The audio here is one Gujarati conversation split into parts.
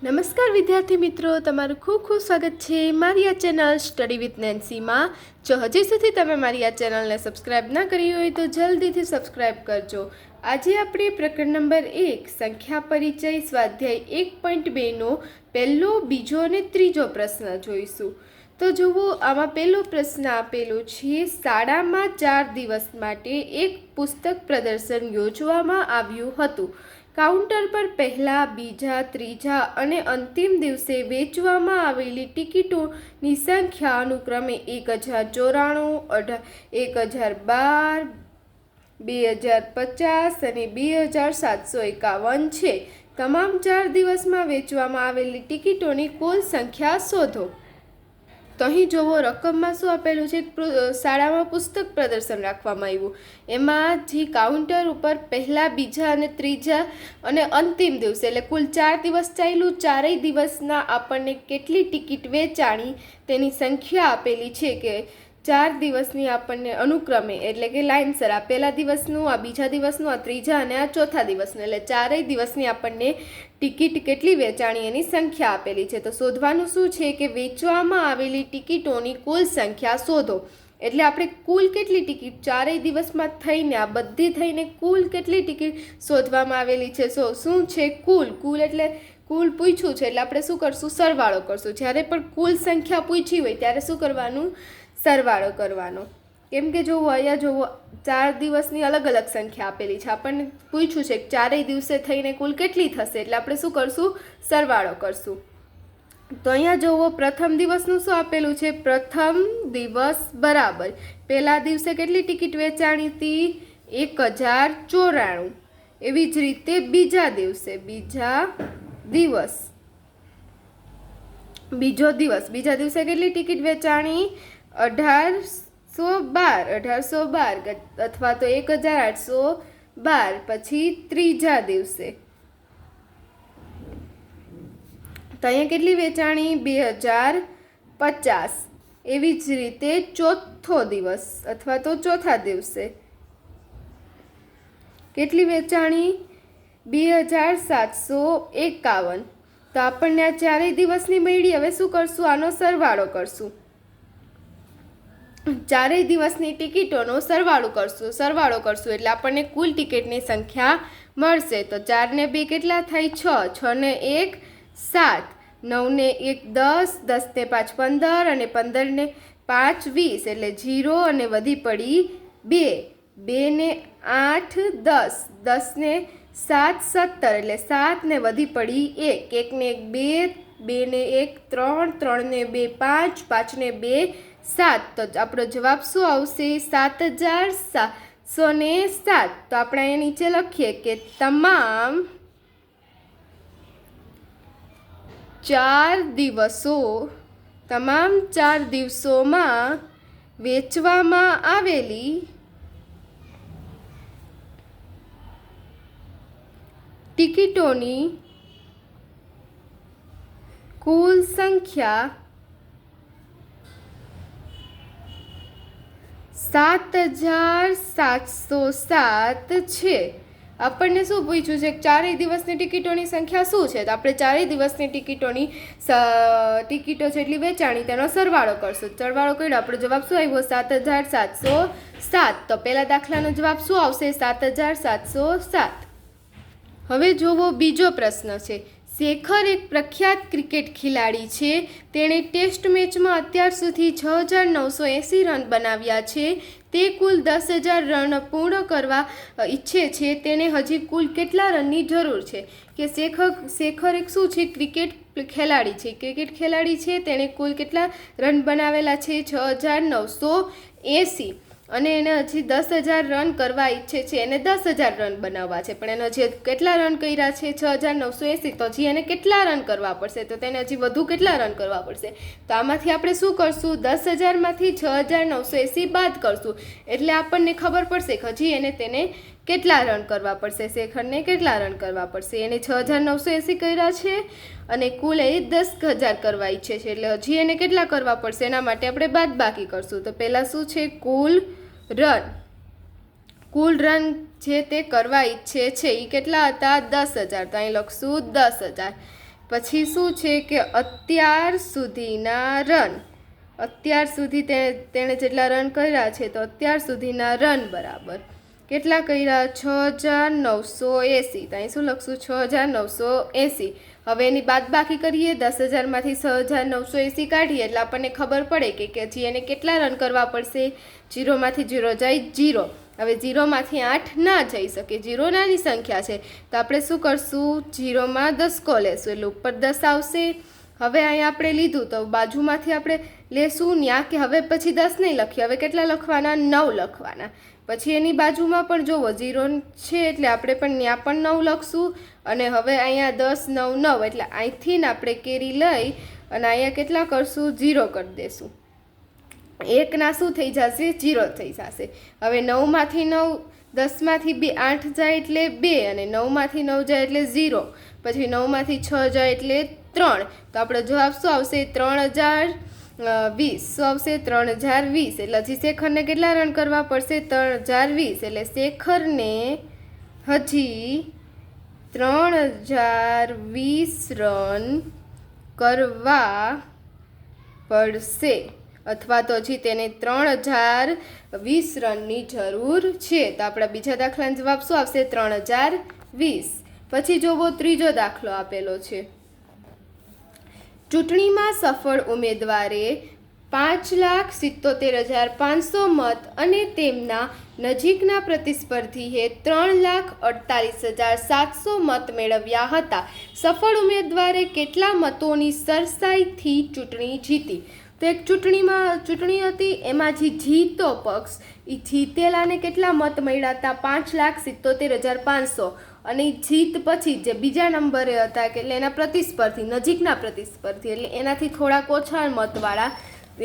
નમસ્કાર વિદ્યાર્થી મિત્રો, તમારું ખૂબ ખૂબ સ્વાગત છે મારી આ ચેનલ સ્ટડી વિથ નેન્સીમાં. જો હજી સુધી તમે મારી આ ચેનલને સબસ્ક્રાઈબ ના કરી હોય તો જલ્દીથી સબસ્ક્રાઈબ કરજો. આજે આપણે પ્રકરણ નંબર 1 સંખ્યા પરિચય સ્વાધ્યાય 1.2નો પહેલો, બીજો અને ત્રીજો પ્રશ્ન જોઈશું. તો જુઓ, આમાં પહેલો પ્રશ્ન આપેલો છે, શાળામાં 4 દિવસ માટે એક પુસ્તક પ્રદર્શન યોજવામાં આવ્યું હતું. કાઉન્ટર પર પહેલા, બીજા, ત્રીજા અને અંતિમ દિવસે વેચવામાં આવેલી ટિકિટોની સંખ્યા અનુક્રમે 1094, 1012, 2050 અને 2751 છે. તમામ 4 દિવસમાં વેચવામાં આવેલી ટિકિટોની કુલ સંખ્યા શોધો. તો અહીં જોવો, રકમમાં શું આપેલું છે? શાળામાં પુસ્તક પ્રદર્શન રાખવામાં આવ્યું. એમાં જે કાઉન્ટર ઉપર પહેલા, બીજા અને ત્રીજા અને અંતિમ દિવસે એટલે કુલ 4 દિવસ ચાલ્યું. 4 દિવસના આપણને કેટલી ટિકિટ વેચાણી તેની સંખ્યા આપેલી છે કે 4 દિવસની આપણને અનુક્રમે એટલે કે લાઇનસર આ પહેલા દિવસનું, આ બીજા દિવસનું, આ ત્રીજા અને આ ચોથા દિવસનું એટલે 4 દિવસની આપણને ટિકિટ કેટલી વેચાણી એની સંખ્યા આપેલી છે. તો શોધવાનું શું છે કે વેચવામાં આવેલી ટિકિટોની કુલ સંખ્યા શોધો. એટલે આપણે કુલ કેટલી ટિકિટ 4 દિવસમાં થઈને આ બધી થઈને કુલ કેટલી ટિકિટ શોધવામાં આવેલી છે. શું છે? કુલ એટલે કુલ પૂછ્યું છે એટલે આપણે શું કરશું? સરવાળો કરશું. જ્યારે પણ કુલ સંખ્યા પૂછી હોય ત્યારે શું કરવાનું? સરવાળો કરવાનો. કેમ કે જોવો, અહીંયા જોવો, 4 દિવસની અલગ અલગ સંખ્યા આપેલી છે. આપણને પૂછ્યું છે કે 4 દિવસે થઈને કુલ કેટલી થશે એટલે આપણે શું કરશું? સરવાળો કરશું. તો અહીંયા જોવો, પ્રથમ દિવસનું શું આપેલું છે? પ્રથમ દિવસ બરાબર પહેલા દિવસે કેટલી ટિકિટ વેચાણી હતી? 1094. એવી જ રીતે બીજા દિવસે, બીજા દિવસે કેટલી ટિકિટ વેચાણી? 1812 અથવા તો 1812. પછી ત્રીજા દિવસે તો અહીંયા કેટલી વેચાણી? 2050. એવી જ રીતે ચોથો દિવસ અથવા તો ચોથા દિવસે કેટલી વેચાણી? 2751. તો આપણને આ 4 દિવસની મળી. હવે શું કરશું? આનો સરવાળો કરશું. 4 દિવસની ટિકિટોનો સરવાળો કરશું એટલે આપણને કુલ ટિકિટની સંખ્યા મળશે. તો 4 ને 2 કેટલા થાય? 6, 6 ને 1 7, 9 ને 1 10, 10 ને 5 15 અને 15 ને 5 20 એટલે 0 અને વધી પડી 2, 2 ને 8 10, 10 ને 7 17 એટલે 7 ને વધી પડી 1, 1 ને 1 2, 2 ને 1 3, 3 ને 2 5, 5 ને 2 7. તો આપણો જવાબ શું આવશે? 7707. તો આપણે અહીંયા નીચે લખીએ કે તમામ 4 દિવસોમાં વેચવામાં આવેલી ટિકિટોની કુલ સંખ્યા 7707 છે. આપણને શું પૂછ્યું છે? 4 દિવસની ટિકિટોની સંખ્યા શું છે? તો આપણે 4 દિવસની ટિકિટો જેટલી વેચાણી તેનો સરવાળો કરશું. સરવાળો કર્યો, આપણો જવાબ શું આવ્યો? 7707. તો પહેલા દાખલાનો જવાબ શું આવશે? 7707. હવે જોવો, બીજો પ્રશ્ન છે. શેખર એક પ્રખ્યાત ક્રિકેટ ખેલાડી છે. તેણે ટેસ્ટ મેચમાં અત્યાર સુધી 6980 રન બનાવ્યા છે. તે કુલ 10,000 રન પૂર્ણ કરવા ઈચ્છે છે. તેને હજી કુલ કેટલા રનની જરૂર છે? કે શેખર એક શું છે? ક્રિકેટ ખેલાડી છે. તેણે કુલ કેટલા રન બનાવેલા છે? 6980 અને એને હજી 10,000 રન કરવા ઈચ્છે છે. એને 10,000 રન બનાવવા છે, પણ એને હજી કેટલા રન કર્યા છે? 6980. તો હજી એને કેટલા રન કરવા પડશે? તો તેને હજી વધુ કેટલા રન કરવા પડશે? તો આમાંથી આપણે શું કરશું? 10,000માંથી 6980 બાદ કરશું એટલે આપણને ખબર પડશે કે હજી તેને કેટલા રન કરવા પડશે. શેખરને કેટલા રન કરવા પડશે? એને 6980 કર્યા છે અને કુલ એ 10,000 કરવા ઈચ્છે છે એટલે હજી એને કેટલા કરવા પડશે? એના માટે આપણે બાદબાકી કરશું. તો પહેલાં શું છે? કુલ રન જે તે કરવા ઈચ્છે છે એ કેટલા હતા? 10,000. તો અહીં લખશું 10,000. પછી શું છે કે અત્યાર સુધીના રન, અત્યાર સુધી તેણે જેટલા રન કર્યા છે તો અત્યાર સુધીના રન બરાબર કેટલા કર્યા 6980. તો અહીં શું લખશું 6980. હવે એની બાદબાકી કરીએ, 10,000માંથી 6,980 કાઢીએ એટલે આપણને ખબર પડે કે હજી એને કેટલા રન કરવા પડશે. 0માંથી 0 જાય 0. હવે 0માંથી 8 ના જઈ શકે, 0 નાની સંખ્યા છે તો આપણે શું કરશું 0માં દસકો લેશું એટલે ઉપર 10 આવશે. હવે અહીંયા આપણે લીધું તો બાજુમાંથી આપણે લેશું ન્યા કે હવે પછી 10 નહીં લખીએ, હવે કેટલા લખવાના 9 લખવાના. પછી એની બાજુમાં પણ જોવો 0 છે એટલે આપણે પણ ન્યા પણ 9 લખશું. અને હવે અહીંયા 10 9 9 એટલે અહીંથી ને આપણે કેરી લઈ અને અહીંયા કેટલા કરશું 0 કરી દેશું. 1ના શું થઈ જશે 0 થઈ જશે. હવે 9માંથી 9 10માંથી 2 8 જાય એટલે 2 અને 9માંથી 9 જાય એટલે 0. પછી 9માંથી 6 જાય એટલે 3. તો આપણો જવાબ શું આવશે 3020. શું આવશે 3020. એટલે હજી શેખરને કેટલા રન કરવા પડશે 3020. એટલે શેખરને હજી 3020 રન કરવા પડશે, અથવા તો હજી તેને 3020 રનની જરૂર છે. તો આપણા બીજા દાખલાનો જવાબ શું આવશે 3020. પછી જોવો ત્રીજો દાખલો આપેલો છે. ચૂંટણીમાં સફળ ઉમેદવારે 5,77,500 મત અને તેમના નજીકના પ્રતિસ્પર્ધીએ 3,48,700 મત મેળવ્યા હતા. સફળ ઉમેદવારે કેટલા મતોની સરસાઈથી ચૂંટણી જીતી? તો એક ચૂંટણી હતી, એમાં જે જીતો પક્ષ એ જીતેલાને કેટલા મત મળ્યા હતા 5,77,500. અને જીત પછી જે બીજા નંબરે હતા કે એટલે એના પ્રતિસ્પર્ધી નજીકના પ્રતિસ્પર્ધી એટલે એનાથી થોડાક ઓછા મતવાળા એ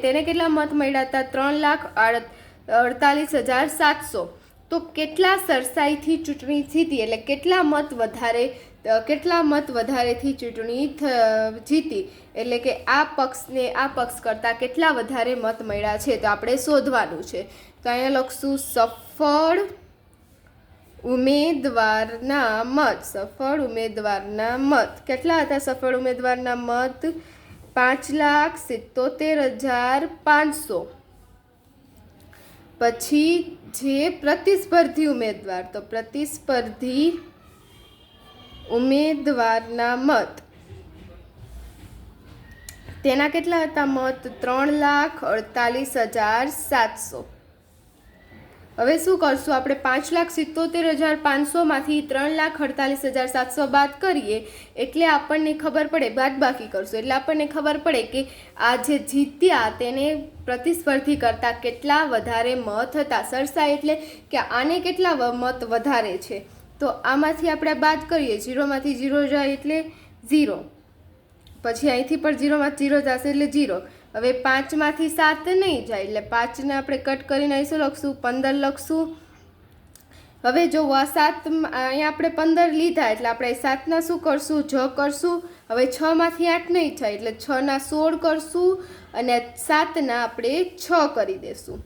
તેને કેટલા મત મળ્યા હતા 3,48,700. તો કેટલા સરસાઈથી ચૂંટણી જીતી એટલે કેટલા મત વધારેથી ચૂંટણી જીતી એટલે કે આ પક્ષને આ પક્ષ કરતાં કેટલા વધારે મત મળ્યા છે તો આપણે શોધવાનું છે. તો અહીંયા લખશું સફળ ઉમેદવારના મત કેટલા હતા? સફળ ઉમેદવારના મત 5,77,500. પછી જે પ્રતિસ્પર્ધી ઉમેદવાર, તો પ્રતિસ્પર્ધી ઉમેદવારના મત તેના કેટલા હતા મત 3,48,700. હવે શું કરશું આપણે 5,77,500 માંથી 3,48,700 બાદ કરીએ એટલે આપણને ખબર પડે, બાદબાકી કરશું એટલે આપણને ખબર પડે કે આ જે જીત્યા તેને પ્રતિસ્પર્ધી કરતાં કેટલા વધારે મત હતા. સરસાઈ એટલે કે આને કેટલા મત વધારે છે. તો આમાંથી આપણે બાદ કરીએ, 0માંથી 0 જાય એટલે 0. પછી અહીંથી પણ 0માંથી 0 જશે એટલે 0. હવે 5માંથી 7 નહીં જાય એટલે 5ને આપણે કટ કરીને અહીં શું લખશું 15 લખશું. હવે જો આ 7 અહીંયા આપણે 15 લીધા એટલે આપણે 7ના શું કરશું જ કરશું. હવે 6માંથી 8 નહીં થાય એટલે 6ના 16 કરશું અને 7ના આપણે 6 કરી દેશું.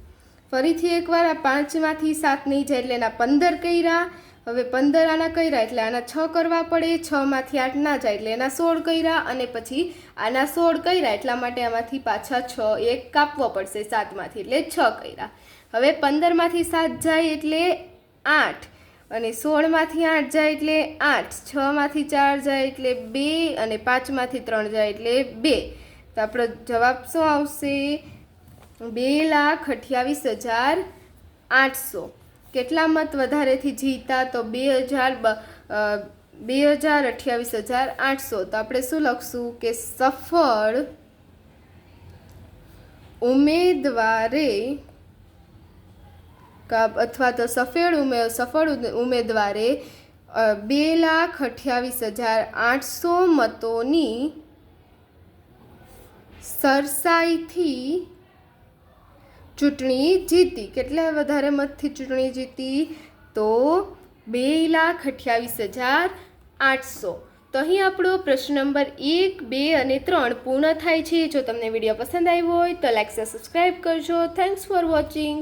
ફરીથી એકવાર આ 5માંથી 7 નહીં જાય એટલે એના 15 કર્યા. હવે 15 આના કર્યા એટલે આના 6 કરવા પડે. 6માંથી 8 ના જાય એટલે એના 16 કર્યા અને પછી આના 16 કર્યા એટલા માટે આમાંથી પાછા 6 એક કાપવો પડશે 7માંથી એટલે 6 કર્યા. હવે 15માંથી 7 જાય એટલે 8 અને 16માંથી 8 જાય એટલે 8, 6માંથી 4 જાય એટલે 2 અને 5માંથી 3 જાય એટલે 2. તો આપણો જવાબ શું આવશે 2,28,800. કેટલા મત વધારેથી જીતા તો 2,28,800. તો આપણે શું લખશું કે સફળ ઉમેદવારે અથવા તો સફળ ઉમેદવારે 2,28,800 મતોની સરસાઈથી ચૂંટણી જીતી. કેટલા વધારે મતથી ચૂંટણી જીતી તો 2,28,800. તો અહીં આપણો પ્રશ્ન નંબર 1, 2 અને 3 પૂર્ણ થાય છે. જો તમને વિડીયો પસંદ આવ્યો હોય તો લાઈક અને સબસ્ક્રાઈબ કરજો. Thanks for watching.